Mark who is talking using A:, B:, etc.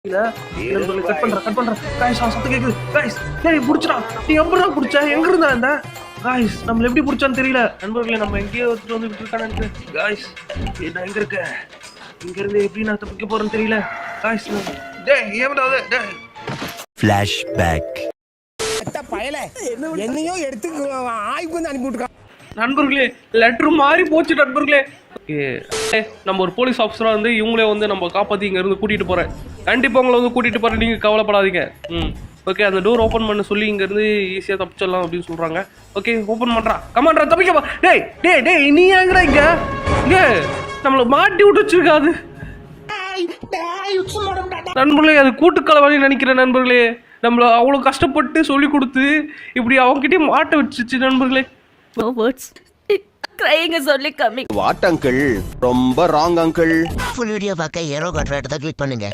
A: Cut பண்றேன் guys சத்தம் கேக்குது गाइस டேய் புடிச்சடா நீ எப்பறா புடிச்ச எங்க இருந்தா அந்த गाइस நம்மள எப்படி புடிச்சான்னு தெரியல நண்பர்களே நம்ம எங்கேயோ ஒருத்தர் வந்து விட்டுருக்கானே गाइस நான் எங்க இருக்கேன் இங்க இருந்து எப்படி நான் தப்பிக்க போறேன்னு தெரியல गाइस டேய் ஏன்டா டேய்
B: ஃபிளாஷ்பேக்
C: அட்ட பயல என்னையோ எடுத்து ஆய்வு வந்து அனுப்பி விட்டுருக்கான்
A: நண்பர்களே லெட்டர் மாறி போச்சு நண்பர்களே நம்ம ஒரு போலீஸ் ஆஃபீஸரா வந்து இவங்களே வந்து நம்ம காப்பாத்தி இங்க இருந்து கூட்டிட்டு போறேன் கண்டிப்பா உங்களை வந்து கூட்டிட்டு போறேன் நீங்க கவலைப்படாதீங்க ஓகே அந்த டோர் ஓபன் பண்ண சொல்லி இங்க இருந்து ஈஸியா தப்பிச்சிடலாம் அப்படின்னு சொல்றாங்க ஓகே ஓபன் பண்றா கமாண்டா தப்பிக்க டேய் டேய் டேய் நீ எங்கடா இங்க நம்மள மாட்டி விட்டு வச்சிருக்காது நண்பர்களே அது கூட்டுக்கலவாணி நினைக்கிறேன் நண்பர்களே நம்மள அவ்வளவு கஷ்டப்பட்டு சொல்லி கொடுத்து இப்படி அவங்ககிட்டயே மாட்ட வச்சிச்சு நண்பர்களே
D: No words. Crying is only coming.
B: What uncle ரொம்ப ராங் அங்கிள்
E: ஃபுல் வீடியோ பார்க்க ஏரோ காட்டுற இடத்த கிளிக் பண்ணுங்க